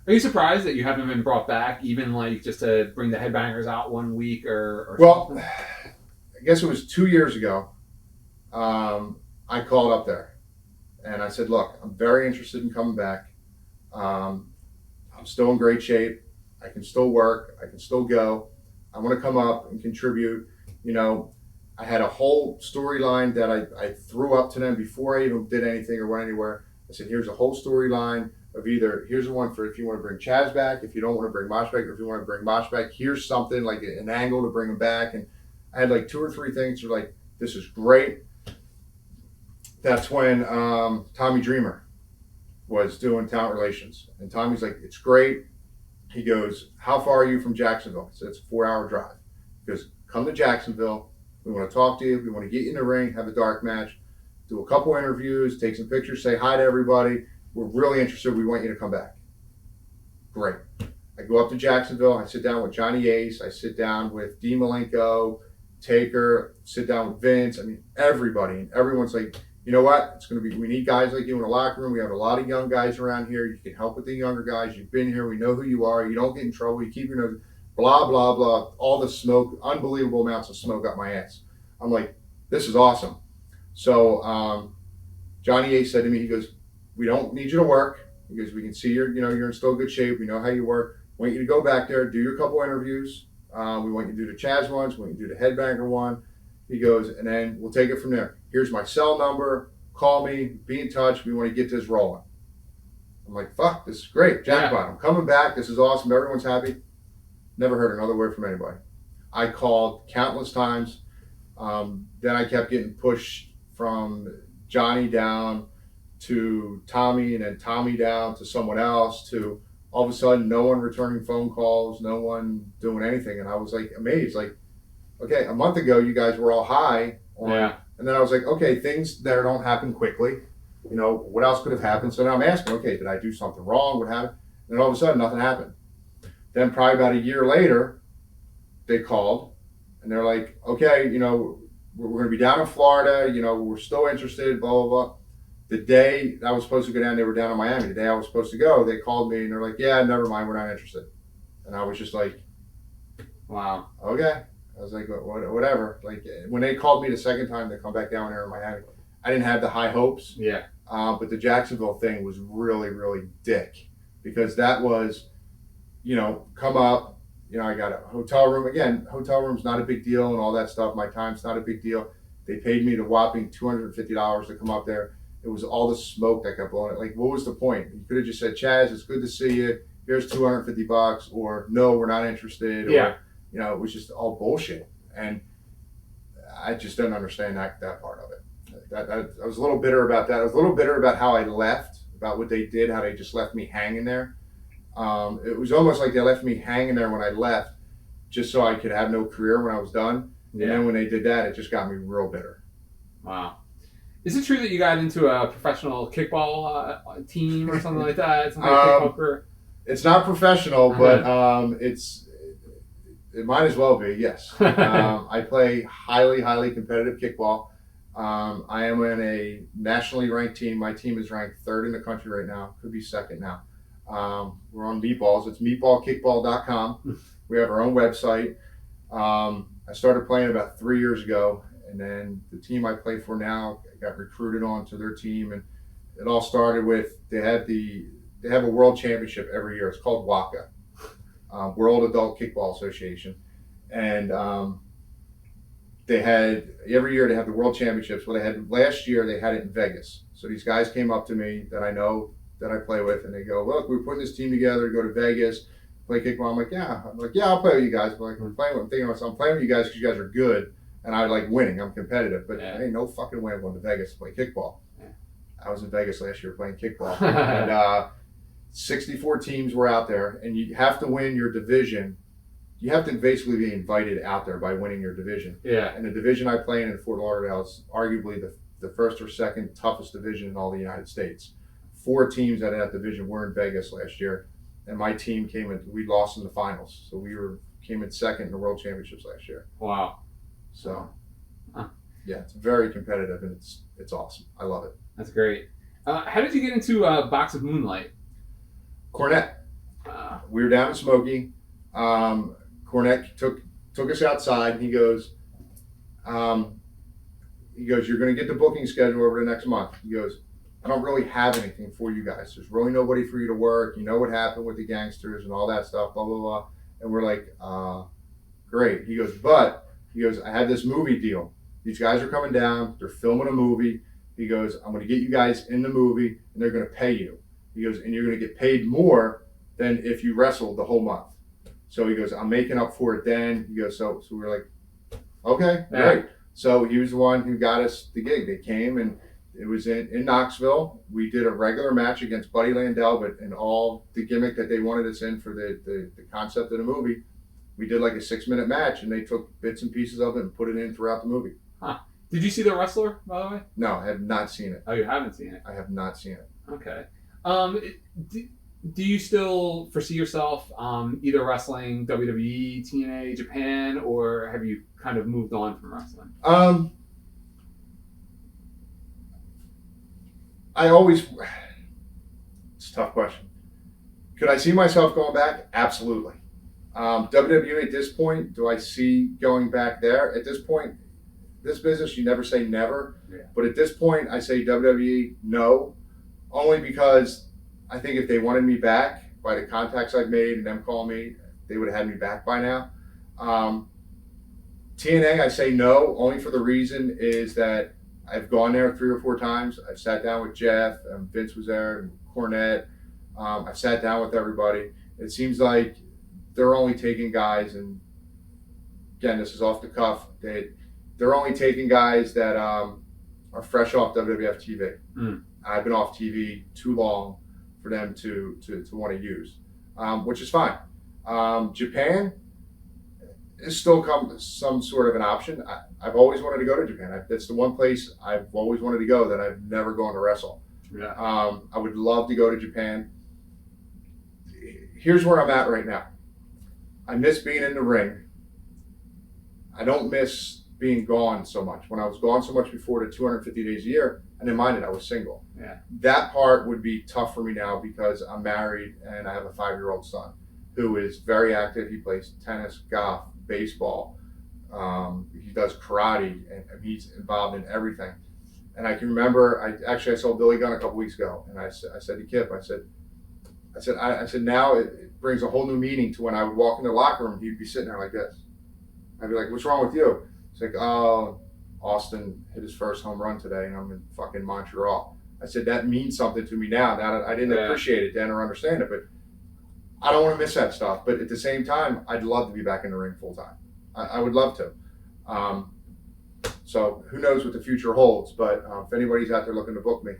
Are you surprised that you haven't been brought back, even like just to bring the Headbangers out one week or Well, something? I guess it was 2 years ago. I called up there and I said, "Look, I'm very interested in coming back. Um, I'm still in great shape. I can still work. I can still go. I want to come up and contribute. You know, I had a whole storyline that I threw up to them before I even did anything or went anywhere. I said, here's a whole storyline of either, here's the one for if you want to bring Chaz back, if you don't want to bring Mosh back, or if you want to bring Mosh back, here's something like an angle to bring him back." And I had like two or three things that were like, this is great. That's when Tommy Dreamer was doing talent relations. And Tommy's like, it's great. He goes, how far are you from Jacksonville? I said, it's a 4-hour drive. He goes, come to Jacksonville. We want to talk to you. We want to get you in the ring, have a dark match, do a couple interviews, take some pictures, say hi to everybody. We're really interested. We want you to come back. Great. I go up to Jacksonville. I sit down with Johnny Ace. I sit down with Dean Malenko, Taker, sit down with Vince. I mean, everybody. And everyone's like, you know what? It's going to be, we need guys like you in the locker room. We have a lot of young guys around here. You can help with the younger guys. You've been here. We know who you are. You don't get in trouble. You keep your nose, blah, blah, blah. All the smoke, unbelievable amounts of smoke up my ass. I'm like, this is awesome. So Johnny Ace said to me, he goes, we don't need you to work. He goes, we can see you're in still good shape. We know how you work. We want you to go back there, do your couple interviews. We want you to do the Chaz ones. We want you to do the Headbanger one. He goes, and then we'll take it from there. Here's my cell number. Call me. Be in touch. We want to get this rolling. I'm like, fuck, this is great. Jackpot. I'm coming back. This is awesome. Everyone's happy. Never heard another word from anybody. I called countless times. Then I kept getting pushed from Johnny down to Tommy, and then Tommy down to someone else, to all of a sudden no one returning phone calls, no one doing anything. And I was like amazed, like, okay, a month ago you guys were all high on, and then I was like, okay, things there don't happen quickly. You know, what else could have happened? So now I'm asking, okay, did I do something wrong? What happened? And then all of a sudden nothing happened. Then probably about a year later, they called and they're like, okay, you know, we're going to be down in Florida, you know, we're still interested, blah, blah, blah. The day I was supposed to go down, they were down in Miami. The day I was supposed to go, they called me and they're like, yeah, never mind, we're not interested. And I was just like, Wow. okay. I was like, whatever. Like, when they called me the second time to come back down there in Miami, I didn't have the high hopes. Yeah. But the Jacksonville thing was really, really dick, because that was, you know, come up, you know, I got a hotel room. Again, hotel room's not a big deal and all that stuff. My time's not a big deal. They paid me the whopping $250 to come up there. It was all the smoke that got blown. Like, what was the point? You could have just said, Chaz, it's good to see you. Here's $250, or no, we're not interested. Yeah. Or, you know, it was just all bullshit. And I just didn't understand that part of it. I was a little bitter about that. I was a little bitter about how I left, about what they did, how they just left me hanging there. It was almost like they left me hanging there when I left, just so I could have no career when I was done. Yeah. And then when they did that, it just got me real bitter. Wow. Is it true that you got into a professional kickball team or something like that? Something like kickball? It's not professional, but it might as well be, yes. I play highly, highly competitive kickball. I am in a nationally ranked team. My team is ranked third in the country right now. Could be second now. We're on Meatballs. It's meatballkickball.com. We have our own website. I started playing about 3 years ago, and then the team I play for now, I got recruited onto their team, and it all started with they have a world championship every year. It's called WACA, World Adult Kickball Association, and they had every year they have the world championships. Well, they had last year they had it in Vegas. So these guys came up to me that I know, that I play with, and they go, look, we're putting this team together to go to Vegas, play kickball. I'm like, yeah, I'll play with you guys. But like, I'm playing with you guys because you guys are good, and I like winning. I'm competitive, but ain't no fucking way I'm going to Vegas to play kickball. Yeah. I was in Vegas last year playing kickball, and 64 teams were out there, and you have to win your division. You have to basically be invited out there by winning your division. Yeah. And the division I play in Fort Lauderdale is arguably the first or second toughest division in all the United States. 4 teams out of that division were in Vegas last year, and my team we lost in the finals. So we came in second in the World Championships last year. Wow. So, yeah, it's very competitive, and it's awesome. I love it. That's great. How did you get into Box of Moonlight? Cornette. we were down in Smoky. Cornette took us outside, and he goes, you're going to get the booking schedule over the next month. He goes, I don't really have anything for you guys. There's really nobody for you to work. You know what happened with the gangsters and all that stuff, blah, blah, blah. And we're like, great. He goes, I had this movie deal. These guys are coming down. They're filming a movie. He goes, I'm going to get you guys in the movie, and they're going to pay you. He goes, and you're going to get paid more than if you wrestled the whole month. So he goes, I'm making up for it then. He goes, so we're like, okay, great. So he was the one who got us the gig. They came, and it was in Knoxville. We did a regular match against Buddy Landell, but in all the gimmick that they wanted us in for the concept of the movie, we did like a 6-minute match, and they took bits and pieces of it and put it in throughout the movie. Huh. Did you see The Wrestler, by the way? No, I have not seen it. Oh, you haven't seen it? I have not seen it. Okay. Do you still foresee yourself either wrestling WWE, TNA, Japan, or have you kind of moved on from wrestling? It's a tough question. Could I see myself going back? Absolutely. WWE at this point, do I see going back there? At this point, this business, you never say never. Yeah. But at this point, I say WWE, no. Only because I think if they wanted me back, by the contacts I've made and them calling me, they would have had me back by now. TNA, I say no, only for the reason is that I've gone there 3 or 4 times. I've sat down with Jeff, and Vince was there, and Cornette. I've sat down with everybody. It seems like they're only taking guys, and again, this is off the cuff, they're only taking guys that are fresh off WWF TV. Mm. I've been off TV too long for them to want to use, which is fine. Japan is still some sort of an option. I've always wanted to go to Japan. That's the one place I've always wanted to go that I've never gone to wrestle. Yeah. I would love to go to Japan. Here's where I'm at right now. I miss being in the ring. I don't miss being gone so much. When I was gone so much before, the 250 days a year, I didn't mind it. I was single. Yeah. That part would be tough for me now because I'm married and I have a 5-year-old son who is very active. He plays tennis, golf, baseball. He does karate, and he's involved in everything. And I can remember, I saw Billy Gunn a couple weeks ago, and I said to Kip, I said now it brings a whole new meaning to when I would walk in the locker room. He'd be sitting there like this. I'd be like, "What's wrong with you?" He's like, "Oh, Austin hit his first home run today, and I'm in fucking Montreal." I said, "That means something to me now. Now that I didn't appreciate it then or understand it, but I don't want to miss that stuff. But at the same time, I'd love to be back in the ring full time. I would love to. So who knows what the future holds? But if anybody's out there looking to book me,